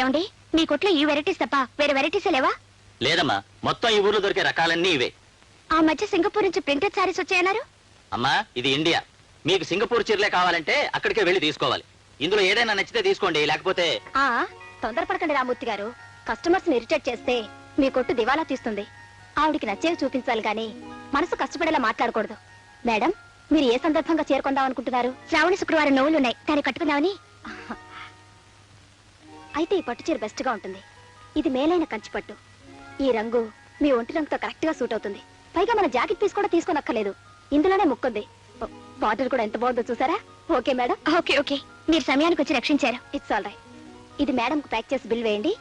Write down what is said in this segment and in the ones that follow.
ఏమండి మీ కొట్లో ఈ వెరైటీస్ తప్ప వేరే వెరైటీస్ లేవా? లేదమ్మా, మొత్తం ఈ ఊర్లో దొరికే రకాలన్నీ ఇవే. ఆ మధ్య సింగపూర్ నుంచి ప్రింటెడ్ సారీస్ వచ్చాయన్నారు. అమ్మా ఇది ఇండియా, మీకు సింగపూర్ చీరలే కావాలంటే అక్కడికే వెళ్ళి తీసుకోవాలి. ఇందులో ఏదైనా నచ్చితే తీసుకోండి, లేకపోతే తొందరపడకండి రామూర్తి గారు. కస్టమర్స్ ని ఇరిటేట్ చేస్తే మీ కొట్టు దివాలా తీస్తుంది. ఆవిడికి నచ్చేవి చూపించాలి గాని మనసు కష్టపడేలా మాట్లాడకూడదు. మేడం మీరు ఏ సందర్భంగా చేరుకుందాం అనుకుంటున్నారు? శ్రావణ శుక్రవారం నోవులు ఉన్నాయి, దాన్ని కట్టుకుందామని. అయితే ఈ పట్టు చీర బెస్ట్ గా ఉంటుంది. ఇది మేలైన కంచి పట్టు. ఈ రంగు మీ ఒంటి రంగుతో కరెక్ట్ గా సూట్ అవుతుంది. పైగా మన జాకెట్ పీస్ కూడా తీసుకోనక్కర్లేదు, ఇందులోనే ముక్కుంది. బాటిల్ కూడా ఎంత బాగుందో చూసారా? Okay madam. ఓకే ఓకే, మీరు సమయానికి వచ్చి రక్షించారు. It's all right. ఇది మేడం కు ప్యాక్ చేసి బిల్ వేయండి.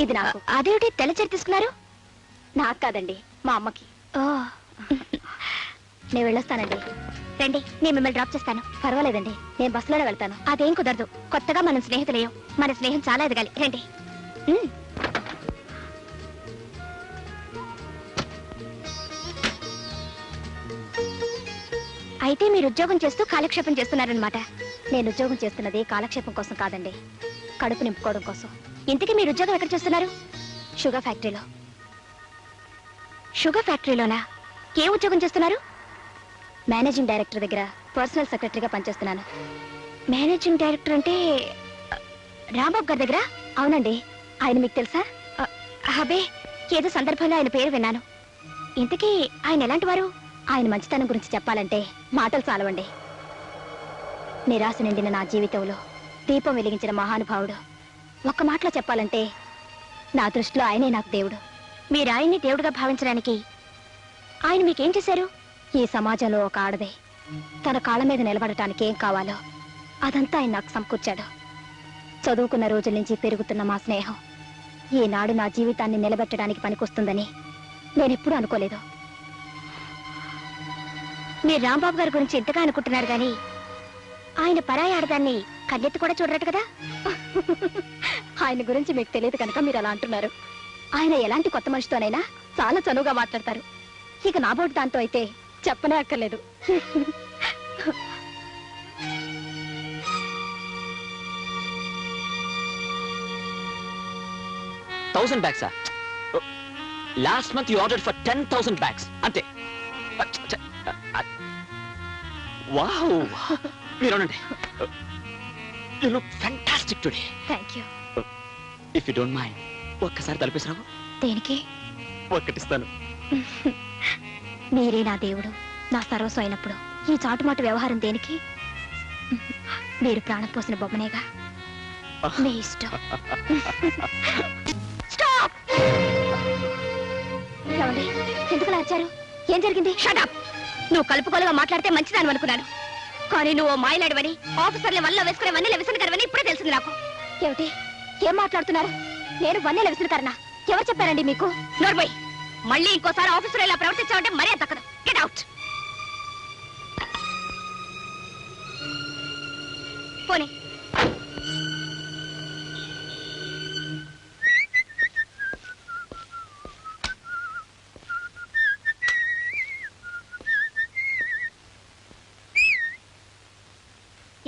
ఇది నాకు. అదేమిటి తెల్ల చీర తీసుకున్నారు? నాకు కాదండి, మా అమ్మకి. నేను వెళ్ళొస్తానండి. రండి, నేను మిమ్మల్ని డ్రాప్ చేస్తాను. పర్వాలేదండి, నేను బస్సులోనే వెళ్తాను. అదేం కుదరదు, కొత్తగా మనం స్నేహితులేం. మన స్నేహం చాలా ఎదగాలి. రండి. అయితే మీరు ఉద్యోగం చేస్తూ కాలక్షేపం చేస్తున్నారనమాట. నేను ఉద్యోగం చేస్తున్నది కాలక్షేపం కోసం కాదండి, కడుపు నింపుకోవడం కోసం. ఇంతకీ మీరు ఉద్యోగం ఎక్కడ చేస్తున్నారు? షుగర్ ఫ్యాక్టరీలో. షుగర్ ఫ్యాక్టరీలోనా? ఏ ఉద్యోగం చేస్తున్నారు? మేనేజింగ్ డైరెక్టర్ దగ్గర పర్సనల్ సెక్రటరీగా పనిచేస్తున్నాను. మేనేజింగ్ డైరెక్టర్ అంటే రాంబాబు గారి దగ్గర? అవునండి. ఆయన మీకు తెలుసా? అబే, ఏదో సందర్భంలో ఆయన పేరు విన్నాను. ఇంతకీ ఆయన ఎలాంటి వారు? ఆయన మంచితనం గురించి చెప్పాలంటే మాటలు చాలవండి. నిరాశ నిండిన నా జీవితంలో దీపం వెలిగించిన మహానుభావుడు. ఒక్క మాటలో చెప్పాలంటే నా దృష్టిలో ఆయనే నాకు దేవుడు. మీరు ఆయన్ని దేవుడుగా భావించడానికి ఆయన మీకేం చేశారు? ఈ సమాజంలో ఒక ఆడదే తన కాళ్ళ మీద నిలబడటానికి ఏం కావాలో అదంతా ఆయన నాకు సమకూర్చాడు. చదువుకున్న రోజుల నుంచి పెరుగుతున్న మా స్నేహం ఈనాడు నా జీవితాన్ని నిలబెట్టడానికి పనికొస్తుందని నేనెప్పుడూ అనుకోలేదు. మీరు రాంబాబు గారి గురించి ఎంతగా అనుకుంటున్నారు గాని ఆయన పరాయి ఆడదాన్ని కన్నెత్తి కూడా చూడరట కదా. ఆయన గురించి మీకు తెలియదు కనుక మీరు అలా అంటున్నారు. ఆయన ఎలాంటి కొత్త మనిషితోనైనా చాలా చనువుగా మాట్లాడతారు. ఇక నా బోటు దాంతో అయితే చెప్పనే అక్కర్లేదు. 1000 bags. Last month you ordered for 10,000 bags. Ante. Wow. You look fantastic today. Thank you. If you don't mind, ఒక్కసారి తలపేసిరావు. దేనికి? ఒక్కటిస్తాను. మీరే నా దేవుడు, నా సర్వస్వం అయినప్పుడు ఈ చాటుమాటు వ్యవహారం దేనికి? మీరు ప్రాణం పోసిన బొమ్మనేగా. మీ ఇష్టం. స్టాప్! ఏమండి, ఎందుకు లార్చారు? ఏం జరిగింది? Shut up! నువ్వు కలుపుకోలుగా మాట్లాడితే మంచిదాని అనుకున్నాను, కానీ నువ్వు మాయలాడివని ఆఫీసర్ల వల్ల వేసుకునే వన్నెల విసనకరవని ఇప్పుడే తెలిసింది నాకు. ఏమిటి? ఏం మాట్లాడుతున్నారు? నేను వన్నెల విసనకరనా? ఎవరు చెప్పారండి మీకు? నోర్బై, మళ్ళీ ఇంకోసారి ఆఫీసర్ ఇలా ప్రవర్తించావంటే మరీ తక్కదు. Get out. పోనీ.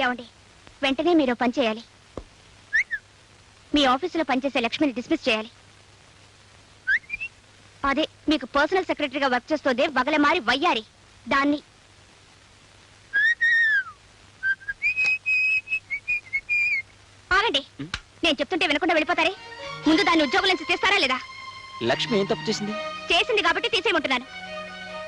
ఏమండి, వెంటనే మీరు పని చేయాలి. మీ ఆఫీసులో పనిచేసే లక్ష్మిని డిస్మిస్ చేయాలి. అదే మీకు పర్సనల్ సెక్రటరీగా వర్క్ చేస్తోంది వగలమారి వయ్యారి, దాన్ని. ఆగండి, నేను చెప్తుంటే వినకుండా వెళ్ళిపోతారే. ముందు దాన్ని ఉద్యోగం నుంచి తీస్తారా లేదా? లక్ష్మి ఏం తప్పు చేసింది? చేసింది కాబట్టి తీసేయమంటున్నాను.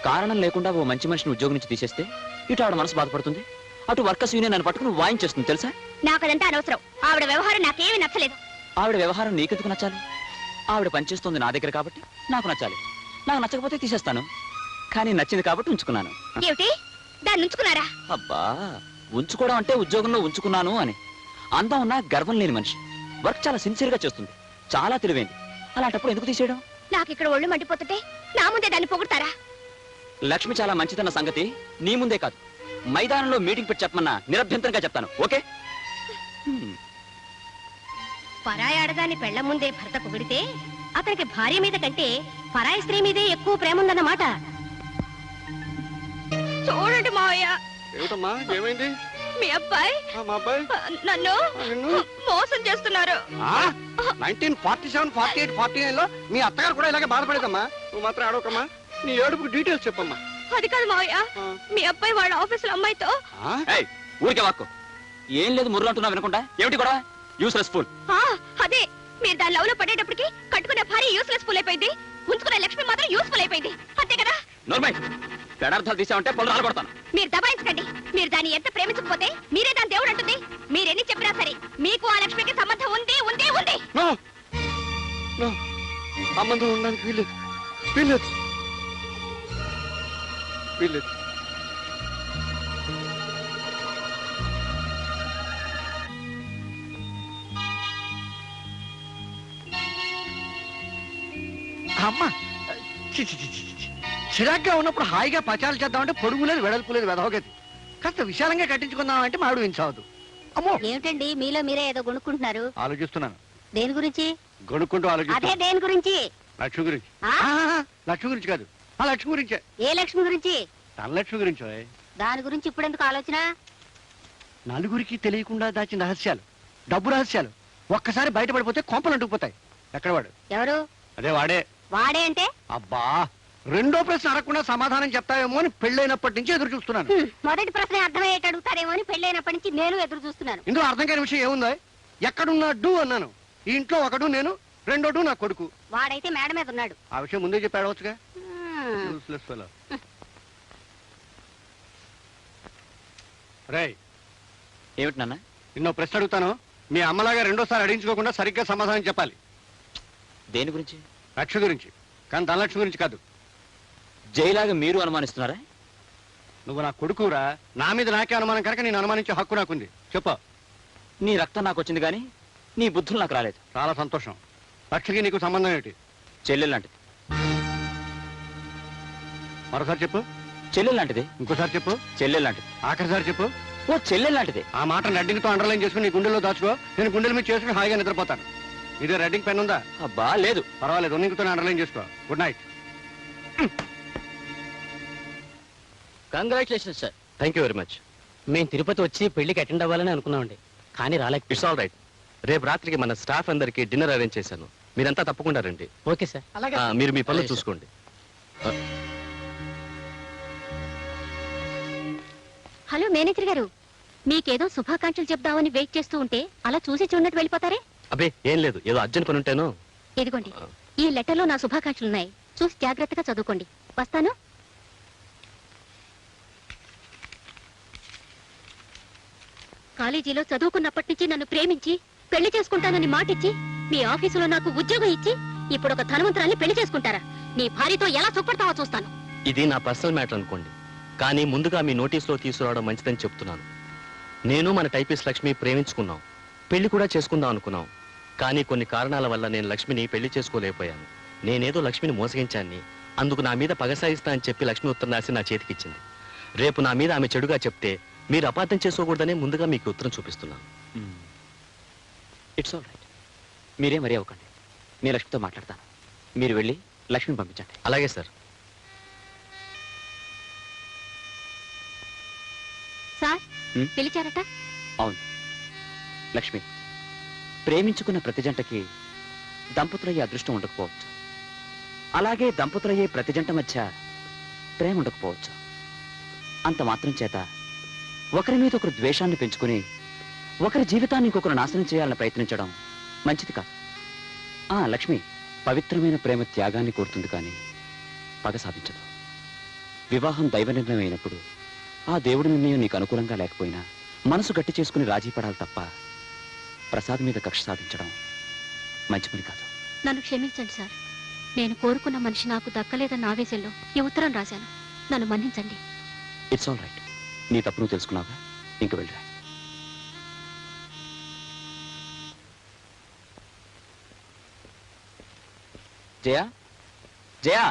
కారణం లేకుండా ఓ మంచి మనిషిని ఉద్యోగం నుంచి తీసేస్తే ఇటు ఆవిడ మనసు బాధపడుతుంది, అటు వర్కర్స్ యూనియన్ నన్ను పట్టుకుని వాయించేస్తుంది తెలుసా? నాకు అదంతా అనవసరం. ఆవిడ వ్యవహారం నాకేమీ నచ్చలేదు. ఆవిడ వ్యవహారం నీకెందుకు నచ్చాలి? ఆవిడ పనిచేస్తుంది నా దగ్గర కాబట్టి నాకు నచ్చాలి. నాకు నచ్చకపోతే తీసేస్తాను, కానీ నచ్చింది కాబట్టి ఉంచుకున్నాను. ఏమిటి? దాన్ని ఉంచుకున్నారా? అబ్బా, ఉంచుకోవడం అంటే ఉద్యోగంలో ఉంచుకున్నాను అని. అందం ఉన్నా గర్వం లేని మనిషి, వర్క్ చాలా సిన్సియర్ గా చేస్తుంది, చాలా తెలివైంది. అలాంటప్పుడు ఎందుకు తీసేయడం? నాకు ఇక్కడ ఒళ్ళు మండిపోతుంటే నా ముందే దాన్ని పొగుడతారా? లక్ష్మి చాలా మంచిదన్న సంగతి నీ ముందే కాదు, మైదానంలో మీటింగ్ పెట్టి చెప్పమన్నా నిరభ్యంతరంగా చెప్తాను. ఓకే? పరాయి ఆడదాన్ని పెళ్ల ముందే భర్త పొగిడితే అతనికి భార్య మీద కంటే పరాయి స్త్రీ మీదే ఎక్కువ ప్రేమ ఉందన్నమాట. చూడండి మావయ్య. ఏమిటమ్మా, ఏమైంది? మీ అబ్బాయి మా అబ్బాయి నన్ను నిన్ను మోసం చేస్తున్నారు. 1947, 48, 49 లో మీ అత్తగారు కూడా ఇలాగే బాధపడేదమ్మా. నువ్వు మాత్రం ఆడవకమ్మా. నీ ఏడుపుకి డీటెయిల్స్ చెప్పమ్మా. అది కాదు మావయ్య, మీ అబ్బాయి వాళ్ళ ఆఫీసులో అమ్మాయితో. ఊరికే వాక్కు. ఏం లేదు ముర్రు అంటున్నా వినకుండా. ఏమిటి కూడా యూస్లెస్ ఫుల్. అదే, మీరు దాని లవ్ లో పడేటప్పటికి కట్టుకునే భార్య యూస్లెస్ ఫుల్ అయిపోయింది, ఉంచుకునే లక్ష్మి మాత్రం యూస్ఫుల్ అయిపోయింది. అంతే కదా? నోర్మై, పెడార్థాలు తీసామంటే పళ్ళు రాలబడతాను. మీరు దబాయించకండి. మీరు దాన్ని ఎంత ప్రేమించకపోతే మీరే దాని దేవుడు అంటుంది. మీరెన్ని చెప్పినా సరే మీకు ఆ లక్ష్మికి సంబంధం ఉంది ఉంది ఉంది. సంబంధం ఉండడానికి వీల్లేదు, వీల్లేదు, వీల్లేదు. అమ్మా, చిరాగ్గా ఉన్నప్పుడు హాయిగా పచాలు చేద్దామంటే పొడుగు లేదు, వెడల్పు లేదు, వెదవగతి. కాస్త విశాలంగా కట్టించుకుందామంటే మాడు వించవద్దు. అమ్మో, ఏమిటండి మీలో మీరే ఏదో కొనుక్కుంటున్నారు? ఆలోచిస్తున్నాను. దేని గురించి? కొనుక్కుంటూ అదే ఆలోచిస్తున్నాను. దేని గురించి? లక్ష్మి గురించి. ఆ? లక్ష్మి గురించి కాదు, ఆ లక్ష్మి గురించే. ఏ లక్ష్మి గురించి? ధనలక్ష్మి గురించి. దాని గురించి ఇప్పుడు ఎందుకు ఆలోచన? నలుగురికి తెలియకుండా దాచిన రహస్యాలు, డబ్బు రహస్యాలు ఒక్కసారి బయటపడిపోతే కొంపలు అంటుకుపోతాయి. ఎక్కడ వాడు? ఎవరు? అదే వాడే. వాడే అంటే? అబ్బా, రెండో ప్రశ్న అడగకుండా సమాధానం చెప్తావేమో అని పెళ్ళైనప్పటి నుంచి ఎదురు చూస్తున్నాను. మొదటి ప్రశ్న అర్థమయ్యేట అడుగుతారేమో అని పెళ్ళైనప్పటి నుంచి నేను ఎదురు చూస్తున్నాను. ఇందులో అర్థం కాని విషయం ఏముందో? ఎక్కడున్నాడు అన్నాను. ఈ ఇంట్లో ఒకడు నేను, రెండోడు నా కొడుకు. వాడైతే మేడ మీద ఉన్నాడు. ఆ విషయం ముందే చెప్పి అడవచ్చుగా. రేయ్, ఏమిటి నాన్న? నిన్నో ప్రశ్న అడుగుతాను. మీ అమ్మలాగా రెండోసారి అడిగించుకోకుండా సరిగ్గా సమాధానం చెప్పాలి. దేని గురించి? లక్ష్మి గురించి, కానీ ధనలక్ష్మి గురించి కాదు. జైలాగా మీరు అనుమానిస్తున్నారా? నువ్వు నా కొడుకురా. నా మీద నాకే అనుమానం కనుక నేను అనుమానించే హక్కు నాకుంది. చెప్పు. నీ రక్తం నాకు వచ్చింది కానీ నీ బుద్ధులు నాకు రాలేదు. చాలా సంతోషం. లక్ష్మికి నీకు సంబంధం ఏమిటి? చెల్లెలు లాంటిది. మరోసారి చెప్పు. చెల్లెలు లాంటిది. ఇంకోసారి చెప్పు. చెల్లెలు లాంటిది. ఆఖరిసారి చెప్పు. ఓ చెల్లెలు లాంటిది. ఆ మాట రెడ్డింగ్తో అండర్లైన్ చేసుకుని నీ గుండెల్లో దాచుకో. నేను గుండెల మీద చేసుకుని హాయిగా నిద్రపోతాను. ఇదే రెడ్డింగ్ పెన్ ఉందా? అబ్బా లేదు. పర్వాలేదు, ఉన్నింగ్తో అండర్లైన్ చేసుకో. Good night. Congratulations sir. Thank you very much. మేము తిరుపతి వచ్చి పెళ్లికి అటెండ్ అవ్వాలని అనుకున్నామండి, కానీ రాలేక. It's all right. రేపు రాత్రికి మన స్టాఫ్ అందరికి డిన్నర్ అరేంజ్ చేశాను. మీరంతా తప్పకుండా రండి. Okay sir. మీరు మీ పనులు అలాగే సార్. చూసుకోండి. హలో మేనేజర్ గారు, మీకేదో శుభాకాంక్షలు చెప్దామని వెయిట్ చేస్తూ ఉంటే అలా చూసి చూడనట్టు వెళ్ళిపోతారే? అబ్బే ఏం లేదు, ఏదో అర్జెంట్ పని ఉంటేను. ఇదిగోండి, ఈ లెటర్లో నా శుభాకాంక్షలున్నాయి. చూసి జాగ్రత్తగా చదువుకోండి. వస్తాను. కాలేజీలో చదువుకున్నప్పటి నుంచి నన్ను ప్రేమించి పెళ్లి చేసుకుంటానని మాటిచ్చి మీ ఆఫీసులో నాకు ఉద్యోగం ఇచ్చి ఇప్పుడు ఒక ధనవంతురాల్ని పెళ్లి చేసుకుంటారా? నీ భార్యతో ఎలా సుఖపడతావో చూస్తాను. ఇది నా పర్సనల్ మ్యాటర్ అనుకోండి, కానీ ముందుగా మీ నోటీస్లో తీసుకురావడం మంచిదని చెప్తున్నాను. నేను మన టైపిస్ట్ లక్ష్మి ప్రేమించుకున్నాం, పెళ్లి కూడా చేసుకుందాం అనుకున్నాం. కానీ కొన్ని కారణాల వల్ల నేను లక్ష్మిని పెళ్లి చేసుకోలేకపోయాను. నేనేదో లక్ష్మిని మోసగించాన్ని, అందుకు నా మీద పగ సాయిస్తా అని చెప్పి లక్ష్మి ఉత్తరం రాసి నా చేతికిచ్చింది. రేపు నా మీద ఆమె చెడుగా చెప్తే మీరు అపార్థం చేసుకోకూడదనే ముందుగా మీకు ఉత్తరం చూపిస్తున్నాను. It's all right. మీరే మరీ అవ్వకండి. నేను లక్ష్మితో మాట్లాడతాను. మీరు వెళ్ళి లక్ష్మిని పంపించండి. అలాగే సార్. సార్, పిలిచారట? అవును లక్ష్మి, ప్రేమించుకున్న ప్రతి జంటకి దంపతులయ్యే అదృష్టం ఉండకపోవచ్చు. అలాగే దంపతులయ్యే ప్రతి జంట మధ్య ప్రేమ ఉండకపోవచ్చు. అంత మాత్రం చేత ఒకరి మీద ఒకరు ద్వేషాన్ని పెంచుకుని ఒకరి జీవితాన్ని ఇంకొకరు నాశనం చేయాలని ప్రయత్నించడం మంచిది కాదు. లక్ష్మి, పవిత్రమైన ప్రేమ త్యాగాన్ని కోరుతుంది కానీ పగ సాధించదు. వివాహం దైవ నిర్ణయం అయినప్పుడు ఆ దేవుడి నిర్ణయం నీకు అనుకూలంగా లేకపోయినా మనసు గట్టి చేసుకుని రాజీ పడాలి తప్ప ప్రసాద్ మీద కక్ష సాధించడం మంచి పని కాదు. నన్ను క్షమించండి సార్. నేను కోరుకున్న మనిషి నాకు దక్కలేదన్న ఆవేశంలో ఈ ఉత్తరం రాశాను. నన్ను మన్నించండి. It's all right. నీ తప్పు నువ్వు తెలుసుకున్నావా? ఇంక వెళ్ళరా. జయా, జయా.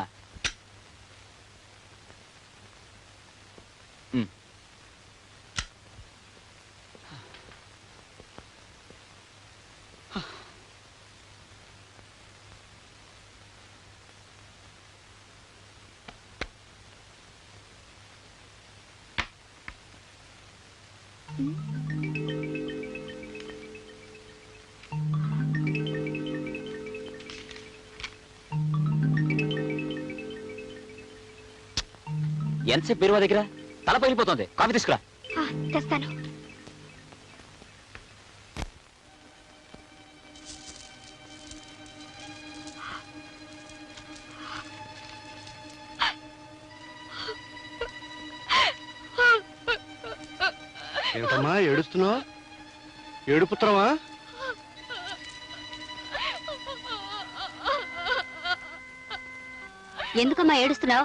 ఎంతసేపు బీరువా దగ్గర తల పగిలిపోతుంది. కాఫీ తీసుకురా. తెస్తాను. ఏమిటమ్మా ఏడుస్తున్నావు? ఏడుపుత్రమా? ఎందుకమ్మా ఏడుస్తున్నావు?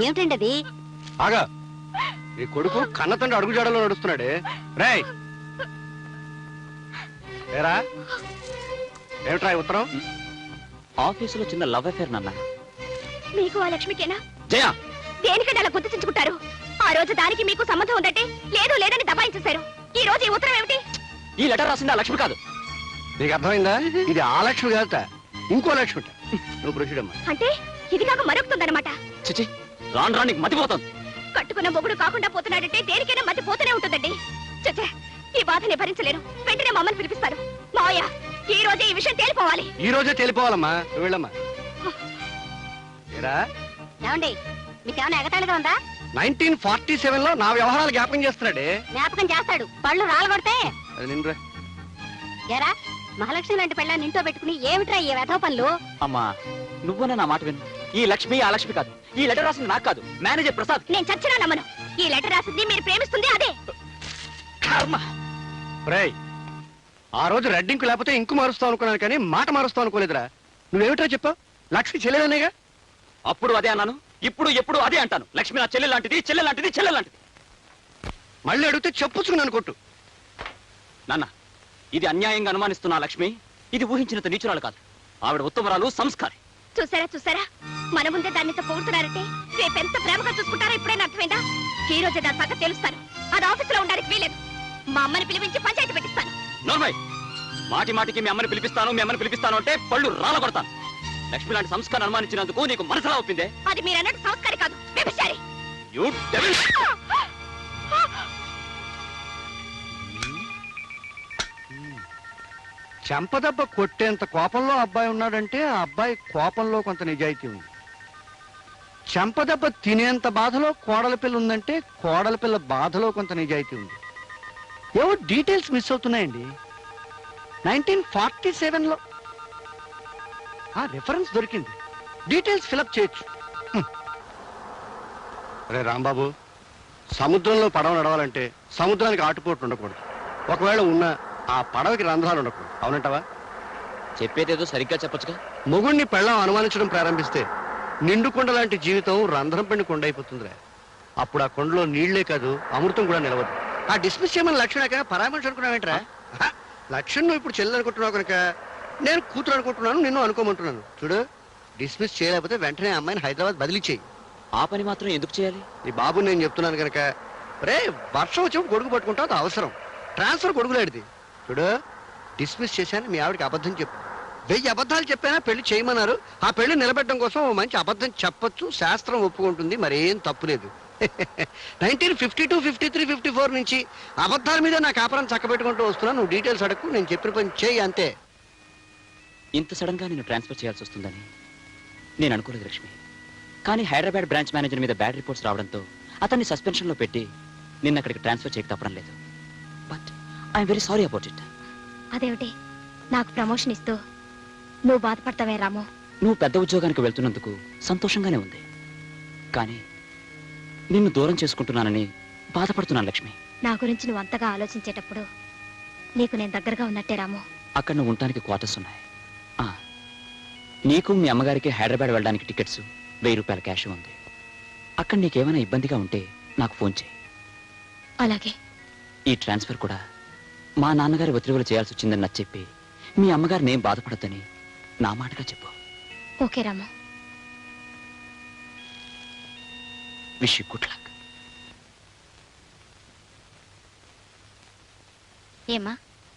ఏమిటండి అది? ఆగా, నీ కొడుకు కన్న తండ్రి అడుగుజాడలో నడుస్తున్నాడే. రేయ్ ఏరా, ఏమిట్రా ఈ ఉత్తరం? ఆఫీసులో చిన్న లవ్ అఫేర్ నాన్న. మీకు ఆ లక్ష్మికేనా? జయ, దేనికంటే అలా గుర్తించుకుంటారు? ఆ రోజు దానికి మీకు సంబంధం ఉందంటే లేదు లేదని దబాయించేశారు. ఈ రోజు ఈ ఉత్తరం ఏమిటి? ఈ లెటర్ రాసింది ఆ లక్ష్మి కాదు. నీకు అర్థమైందా? ఇది ఆ లక్ష్మి కాదట, ఇంకో లక్ష్మి. నువ్వు ప్రొసీడమ్మా. అంటే ఇది కాక మరొకుతుందన్నమాట. చిచి, రాను రానికి మతిపోతుంది. కట్టుకున్న మొగుడు కాకుండా పోతున్నాడంటే దేనికైనా మతి పోతూనే ఉంటుందండి. చచ్చే, ఈ బాధని భరించలేను. వెంటనే మా అమ్మని పిలిపిస్తారు. మావయ్య, ఈ రోజే ఈ విషయం తేలిపోవాలి. ఈ రోజే తెలిపోవాలమ్మా. నువ్వు వెళ్ళమ్మా. ఏరా, ఏమండి, మీకేమైనా ఎగతాళిగా ఉందా? 1947 లో నా వ్యవహారాలు జ్ఞాపకం చేస్తున్నాడే. జ్ఞాపకం చేస్తాడు, పళ్ళు రాలగొడితే. అది నిన్నురా. ఎరా, మహాలక్ష్మి లాంటి పెళ్ళాన్ని ఇంట్లో పెట్టుకుని ఏమిట్రా ఈ వెధవ పనులు? అమ్మా, నువ్వునే నా మాట విను. ఈ లక్ష్మి ఆ లక్ష్మి కాదు. ఈ లెటర్ రాసింది నాకు కాదు, మేనేజర్ ప్రసాద్. నేను చచ్చినా నమ్మను. ఈ లెటర్ రాసింది మీరు ప్రేమిస్తుంది అదే. కర్మ. రేయ్, ఆ రోజు రెడ్డింకు లేకపోతే ఇంకు మారుస్తావు అనుకున్నాను కానీ మాట మారుస్తావు అనుకోలేదురా. నువ్వేమిటో చెప్పావు? లక్ష్మి చెల్లెదనేగా. అప్పుడు అదే అన్నాను, ఇప్పుడు ఎప్పుడు అదే అంటాను. లక్ష్మి నా చెల్లె లాంటిది, చెల్లె లాంటిది, చెల్లె లాంటిది. మళ్ళీ అడిగితే చెప్పుచ్చుకున్నాను కొట్టు. నాన్న, ఇది అన్యాయంగా అనుమానిస్తున్నా లక్ష్మి. ఇది ఊహించినంత నీచురాలు కాదు. ఆవిడ ఉత్తమరాలు, సంస్కారి. చూసారా చూసారా, మన ముందే దాన్ని ఇంత పొగుడుతున్నారంటే రేపెంత ప్రేమగా చూసుకుంటారో ఇప్పుడైనా అర్థమైందా? ఈ రోజే దాని సంగతి తెలుస్తాను. అది ఆఫీసులో ఉండడానికి వీలేదు. మా అమ్మని పిలిపించి పంచాయతీ పెట్టిస్తాను. నోర్మై, మాటి మాటికి మీ అమ్మని పిలిపిస్తాను అంటే పళ్ళు రాల కొడతాను. లక్ష్మి లాంటి సంస్కారం అనుమానించినందుకు నీకు మనసులా ఒప్పిందే? అది మీరన్నట్టు సంస్కారి కాదు, వ్యభిచారి. You devil! చెంపదెబ్బ కొట్టేంత కోపంలో అబ్బాయి ఉన్నాడంటే ఆ అబ్బాయి కోపంలో కొంత నిజాయితీ ఉంది. చెంపదెబ్బ తినేంత బాధలో కోడల పిల్ల ఉందంటే కోడల పిల్ల బాధలో కొంత నిజాయితీ ఉంది. ఏవో డీటెయిల్స్ మిస్ అవుతున్నాయండి. 1947 లో ఆ రిఫరెన్స్ దొరికింది. డీటెయిల్స్ ఫిలప్ చేయొచ్చు. అరే రాంబాబు, సముద్రంలో పడవ నడవాలంటే సముద్రానికి ఆటుపోట్లు ఉండకూడదు. ఒకవేళ ఉన్నా ఆ పడవకి రంధ్రాలు ఉండకూడదు. అవునంటావా? చెప్పేదేదో సరిగ్గా చెప్పొచ్చుగా. మొగుణ్ణి పెళ్ళం అనుమానించడం ప్రారంభిస్తే నిండు కొండ లాంటి జీవితం రంధ్రం పెండి కొండ అయిపోతుందిరా. అప్పుడు ఆ కొండలో నీళ్లే కాదు, అమృతం కూడా నిలవదు. ఆ డిస్మిస్ చేయమని లక్ష్మణ పరామర్శ అనుకున్నావేంట్రా? లక్ష్మణ్ నువ్వు ఇప్పుడు చెల్లెలు అనుకుంటున్నావు కనుక నేను కూతురు అనుకుంటున్నాను, నిన్ను అనుకోమంటున్నాను. చూడు, డిస్మిస్ చేయలేకపోతే వెంటనే అమ్మాయిని హైదరాబాద్ బదిలీ చేయి. ఆ పని మాత్రం ఎందుకు చేయాలి? నీ బాబు నేను చెప్తున్నాను కనుక. రే, వర్షం వచ్చినప్పుడు గొడుగు పట్టుకుంటావు, అది అవసరం. ట్రాన్స్ఫర్ గొడుగులాడిది. చూడు, డిస్మిస్ చేశాను, మీ ఆవిడకి అబద్ధం చెప్పు. 1000 అబద్ధాలు చెప్పైనా పెళ్లి చేయమన్నారు. ఆ పెళ్లి నిలబెట్టడం కోసం ఓ మంచి అబద్ధం చెప్పొచ్చు, శాస్త్రం ఒప్పుకుంటుంది, మరేం తప్పులేదు. 1952, 53, 54 నుంచి అబద్ధాల మీద నా కాపురం చక్కబెట్టుకుంటూ వస్తున్నా. నువ్వు డీటెయిల్స్ అడగకు, నేను చెప్పిన పని చేయి అంతే. ఇంత సడన్ గా నేను ట్రాన్స్ఫర్ చేయాల్సి వస్తుందని నేను అనుకోలేదు లక్ష్మి. కానీ హైదరాబాద్ బ్రాంచ్ మేనేజర్ మీద బ్యాడ్ రిపోర్ట్స్ రావడంతో అతన్ని సస్పెన్షన్ లో పెట్టి నిన్న అక్కడికి ట్రాన్స్ఫర్ చేయక తప్పడం లేదు. But I'm very sorry about it. అదేమిటి, నాకు ప్రమోషన్ ఇస్తూ నువ్వు బాధపడతావే రాము? నువ్వు పెద్ద ఉద్యోగానికి వెళ్తున్నందుకు సంతోషంగానే ఉంది, కానీ నిన్ను దూరం చేసుకుంటున్నానని బాధపడుతున్నాను లక్ష్మి. నా గురించి నువ్వు అంతగా ఆలోచించేటప్పుడు నీకు నేను దగ్గరగా ఉన్నట్టే రాము. అక్కడ నువ్వు ఉండటానికి క్వార్టర్స్ ఉన్నాయి. నీకు మీ అమ్మగారికి హైదరాబాద్ వెళ్ళడానికి టికెట్స్, 1000 రూపాయల క్యాష్ ఉంది. అక్కడ నీకేమైనా ఇబ్బందిగా ఉంటే నాకు ఫోన్ చేయి. అలాగే. ఈ ట్రాన్స్ఫర్ కూడా మా నాన్నగారి ఒత్తిడిలో చేయాల్సి వచ్చిందని నాకు చెప్పి మీ అమ్మగారిని ఏం బాధపడద్దని నా మాటగా చెప్పు. Okay Ramu. Wish you good luck. ఏమ్మా,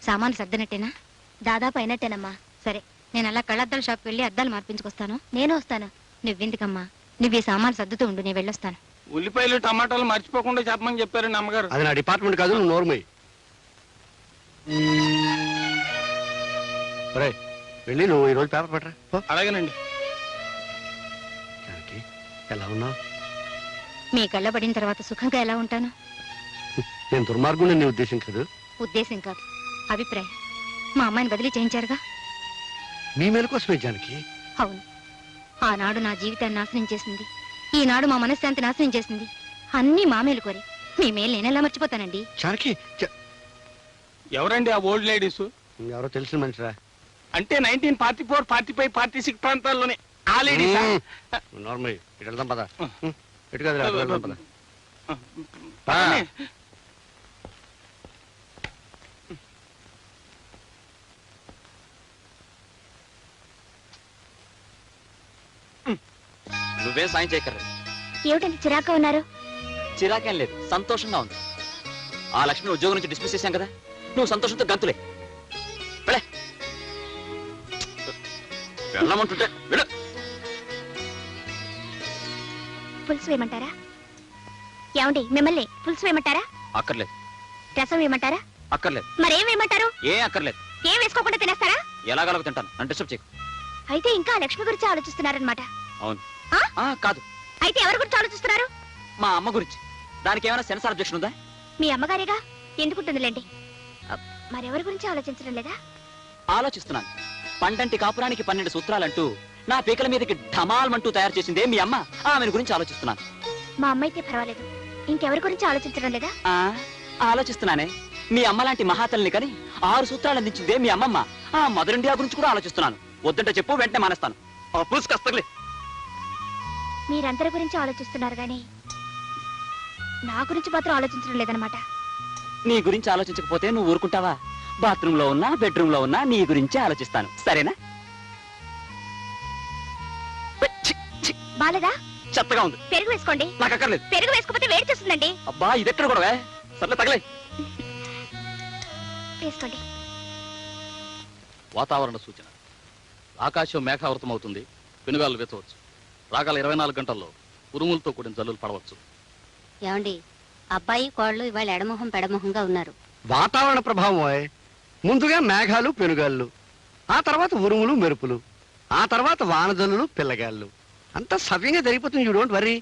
సామాన్లు సర్దినట్టేనా? దాదాపు అయినట్టేనమ్మా. సరే, నేను అలా కళ్ళద్దాల షాప్కి వెళ్ళి అద్దాలు మార్పించుకొస్తాను. నేను వస్తాను. నువ్వెందుకమ్మా, నువ్వు ఈ సామాన్లు సర్దుతూ ఉండు, నేను వెళ్ళొస్తాను. ఉల్లిపాయలు టమాటాలు మర్చిపోకుండా చెప్పమని చెప్పారు అమ్మగారు. అది నా డిపార్ట్మెంట్ కాదు, నువ్వు నోర్మయ్యి. ఒరేయ్, వెళ్ళి నువ్వు ఈరోజు పేపర్ పట్టరా పో. అలాగేనండి. జానకి, ఎలా ఉన్నావు? మీ కళ్ళ పడిన తర్వాత సుఖంగా ఎలా ఉంటాను? నేను దుర్మార్గుని నీ ఉద్దేశం కాదు. ఉద్దేశం కాదు, అభిప్రాయం. మా అమ్మాయిని బదిలీ చేయించారుగా. నీ మేలు కోసమే జానకి. అవును, ఆనాడు నా జీవితాన్ని నాశనం చేసింది, ఈనాడు మా మనశ్శాంతి నాశనం చేసింది. అన్నీ మా మేలు కోరి. మీ మేలు నేనెలా మర్చిపోతానండి? జానకి, ఎవరండి ఆ ఓల్డ్ లేడీస్? ఎవరో తెలిసిన మనిషిరా. అంటే 1944, 45, 46 ప్రాంతాల్లోనే ఆ లేడీస్. నార్మల్ ఇటు వెళ్దాం పద. ఇటు కదా వెళ్దాం పద. నువ్వేం సాయం చేయక్కర్లేదు. ఏమిటంటే చిరాగ్గా ఉన్నారు? చిరాకేం లేదు, సంతోషంగా ఉంది. ఆ లక్ష్మిని ఉద్యోగం నుంచి డిస్మిస్ చేశాం కదా, నువ్వు సంతోషంతో గంతులే. వెళ్ళే, వెళ్ళమంటుంటే వెళ్ళు. పులుసు వేయమంటారా? ఏమండి, మిమ్మల్ని పులుసు వేయమంటారా? అక్కర్లేదు. రసం వేయమంటారా? అక్కర్లేదు. మరేం వేయమంటారు? ఏం అక్కర్లేదు. ఏం వేసుకోకుండా తినేస్తారా? ఎలాగలగ తింటాను, నన్ను డిస్టర్బ్ చేయకు. అయితే ఇంకా లక్ష్మి గురించి ఆలోచిస్తున్నారనమాట. అవును. ఆ? కాదు, అయితే ఎవరి గురించి ఆలోచిస్తున్నారు? మా అమ్మ గురించి. దానికి ఏమైనా సెన్సార్ అబ్జెక్షన్ ఉందా? మీ అమ్మగారేగా, ఎందుకుంటుందిలేండి. మరెవరి గురించి ఆలోచించడం లేదా? ఆలోచిస్తున్నాను. పండంటి కాపురానికి 12 సూత్రాలంటూ నా పీకల మీదకి ఢమాల్మంటూ తయారు చేసిందే మీ అమ్మ. ఆమెను గురించి ఆలోచిస్తున్నాను. మా అమ్మ అయితే పర్వాలేదు, ఇంకెవరి గురించి ఆలోచించడం లేదా? ఆలోచిస్తున్నానే. మీ అమ్మ లాంటి మహాతల్ని కని 6 సూత్రాలు అందించిందే మీ అమ్మమ్మ. ఆ మదర్ ఇండియా గురించి కూడా ఆలోచిస్తున్నాను. వద్దంటే చెప్పు, వెంటనే మానేస్తాను. ఆ పులుసు కస్తలే. మీరందరి గురించి ఆలోచిస్తున్నారు గానీ నా గురించి మాత్రం ఆలోచించడం లేదనమాట. నీ గురించి ఆలోచించకపోతే నువ్వు ఊరుకుంటావా? బాత్రూమ్ లో ఉన్నా, బెడ్రూమ్ లో ఉన్నా నీ గురించే ఆలోచిస్తాను. సరేనా? ఛీ, ఛీ, బాలేదా? చెత్తగా ఉంది. పెరుగు వేసుకోండి. నాకు అక్కర్లేదు. పెరుగు వేసుకోకపోతే వేడి చేస్తుందండి. అబ్బా, ఇదెక్కడ కూడా సర్లే, తగలే. వేసుకోండి. వాతావరణ సూచన. ఆకాశం మేఘావృతం అవుతుంది, పెనుగాలు వేచవచ్చు. రాగల 24 గంటల్లో ఉరుములతో కూడిన జల్లులు పడవచ్చు. ఏమండి, అబ్బాయి కోళ్ళు ఇవాళ ఎడమొహం పెడమొహంగా ఉన్నారు. వాతావరణ ప్రభావం ఓయ్. ముందుగా మేఘాలు పెనుగాళ్ళు, ఆ తర్వాత ఉరుములు మెరుపులు, ఆ తర్వాత వానజల్లులు పిల్లగాళ్ళు. అంతా సవ్యంగా జరిగిపోతుంది. You don't worry.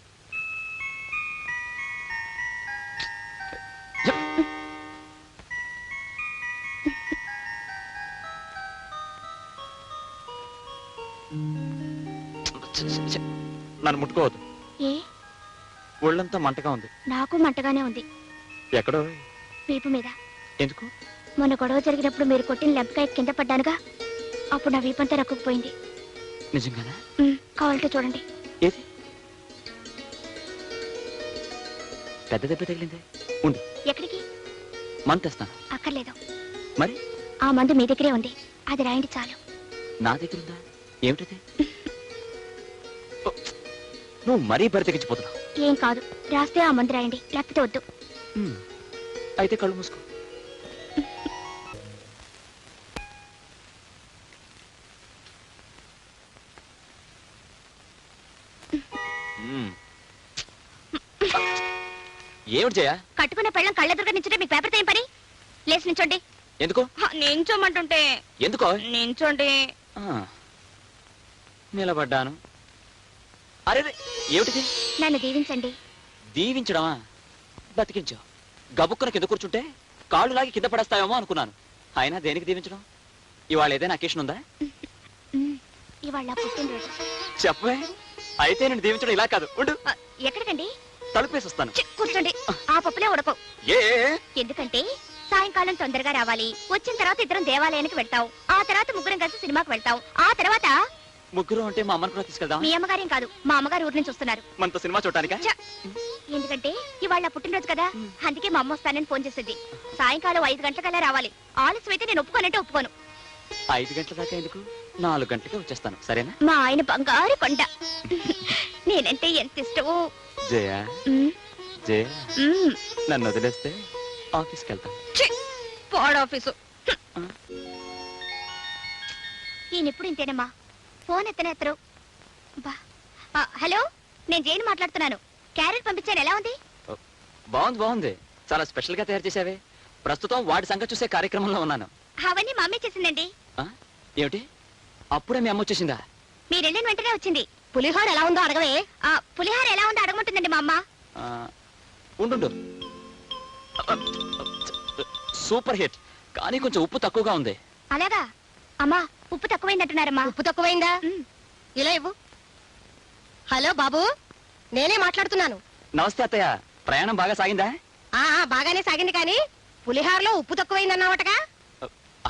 నన్ను ముట్టుకోవద్దు. ఏ? ఒళ్ళంతా మంటగా ఉంది. నాకు మంటగానే ఉంది. ఎక్కడో? వీపు మీద. ఎందుకు? మొన్న గొడవ జరిగినప్పుడు మీరు కొట్టిన లెంపకాయ కింద పడ్డానుగా, అప్పుడు నా వీపంతా రక్కుపోయింది. నిజంగానా? కావాలంటే చూడండి. ఏది? పెద్ద దెబ్బ తగిలిందే. ఉండు. ఎక్కడికి? మందు తెస్తాను. అక్కర్లేదు. మరి? ఆ మందు మీ దగ్గరే ఉంది, అది రాయండి చాలు. నా దగ్గర ఉందా? ఏమిటది? నువ్వు మరీ బరి తెగించిపోతున్నావు. ఏం కాదు, రాస్తే ఆ మందు రాయండి, లేకపోతే వద్దు. అయితే కళ్ళు మూసుకో. ఏమిటి జయ? కట్టుకునే పెళ్ళం కళ్ళెదురుగా నించుంటే మీకు పేపర్ ఏం పని? లేచి నించోండి. ఎందుకు? నించోమంటుంటే. ఎందుకో? నించోండి. నిలబడ్డాను. అరే, ఏమిటిది? నన్ను దీవించండి. దీవించడమా? బతికించావు. గబుక్కున కింద కూర్చుంటే కాళ్ళు లాగి కింద పడేస్తావేమో అనుకున్నాను. అయినా దేనికి దీవించడం? ఇవాళ ఏదైనా అకేషన్ ఉందా? ఇవాళ పుట్టినరోజు. చెప్పే. అయితే నేను దీవించడం ఇలా కాదు. ఉండు. ఎక్కడికండి? తలుపేసి వస్తాను. కూర్చోండి. ఆ పప్పులే ఉడకవు. ఏ? ఎందుకంటే సాయంకాలం తొందరగా రావాలి. వచ్చిన తర్వాత ఇద్దరం దేవాలయానికి వెళ్తావు. ఆ తర్వాత ముగ్గురం కలిసి సినిమాకి వెళ్తావు. ఆ తర్వాత ముగ్గురు అంటే మా అమ్మని కూడా తీసుకెళ్దాం. మీ అమ్మగారేం కాదు, మా అమ్మగారు ఊరి నుంచి వస్తున్నారు. మనతో సినిమా చూడటానికా? ఎందుకంటే ఇవాళ పుట్టినరోజు కదా, అందుకే మా అమ్మ వస్తానని ఫోన్ చేసింది. సాయంకాలం 5 గంటలకల్లా రావాలి. ఆలస్యం అయితే నేను ఒప్పుకోనంటే ఒప్పుకోను. 5 గంటల దాకా ఎందుకు? 4 గంటలకే వచ్చేస్తాను. సరేనా? మా ఆయన బంగారు కొండ. నేనంటే ఎంత ఇష్టమో. జయ, జయ, నన్ను వదిలేస్తే ఆఫీస్కి వెళ్తాను. ఆఫీసు ఈయన ఎప్పుడు ఇంతేనమ్మా, ఫోన్ ఎత్తనేత్తరు. హలో, నేను జైన్ మాట్లాడుతున్నాను. క్యారెట్ పంపించాను, ఎలా ఉంది? బాగుంది, బాగుంది. చాలా స్పెషల్ గా తయారు చేసావే. ప్రస్తుతం వాడి సంగతి చూసే కార్యక్రమంలో ఉన్నాను. అవన్నీ మా అమ్మే చేసిందండి. ఆ? ఏమిటి అప్పుడే మీ అమ్మ వచ్చేసిందా? మీరు వెళ్ళిన వెంటనే వచ్చింది. పులిహోర ఎలా ఉందో అడగవే. పులిహోర ఎలా ఉందో అడగమంటుందండి మా అమ్మ. ఆ, ఉండు. సూపర్ హిట్, కానీ కొంచెం ఉప్పు తక్కువగా ఉంది. అలాగా? అమ్మా, ఉప్పు తక్కువైందంటున్నారమ్మా. ఉప్పు తక్కువైందా? ఉమ్. ఇలా ఇవ్వు. హలో బాబు, నేనే మాట్లాడుతున్నాను. నమస్తే అత్తయ్య, ప్రయాణం బాగా సాగిందా? బాగానే సాగింది కానీ పులిహారలో ఉప్పు తక్కువైందన్నావటగా.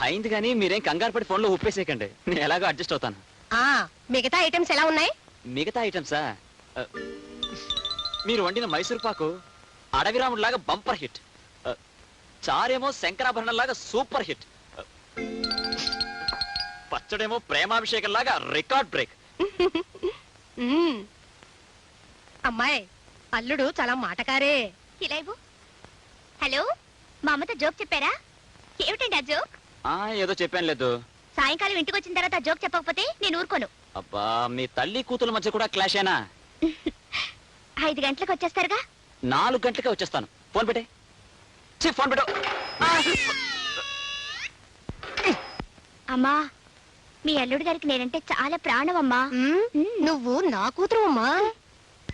అయింది, కానీ మీరేం కంగారు పడి ఫోన్లో ఉప్పేసేయకండి, నేను ఎలాగో అడ్జస్ట్ అవుతాను. మిగతా ఐటమ్స్ ఎలా ఉన్నాయి? మిగతా ఐటమ్సా? మీరు వండిన మైసూర్ పాకు అడవిరాముడిలాగా బంపర్ హిట్, చారేమో శంకరాభరణం లాగా సూపర్ హిట్, పచ్చడేమో ప్రేమాభిషేకం లాగా రికార్డ్ బ్రేక్. అమ్మాయి, అల్లుడు చాలా మాటకారే. ఇలా ఇవ్వు. హలో, మా అమ్మతో జోక్ చెప్పారా? ఏమిటండి ఆ జోక్? ఏదో చెప్పాను లేదు. సాయంకాలం ఇంటికి వచ్చిన తర్వాత జోక్ చెప్పకపోతే నేను ఊరుకోను. అబ్బా, మీ తల్లి కూతుల మధ్య కూడా క్లాష్ అయినా? 5 గంటలకు వచ్చేస్తారుగా? 4 గంటలకే వచ్చేస్తాను. ఫోన్ పెట్టే. ఫోన్ పెట్టు. అమ్మా, మీ అల్లుడు గారికి నేనంటే చాలా ప్రాణం అమ్మా. నువ్వు నా కూతురు అమ్మా.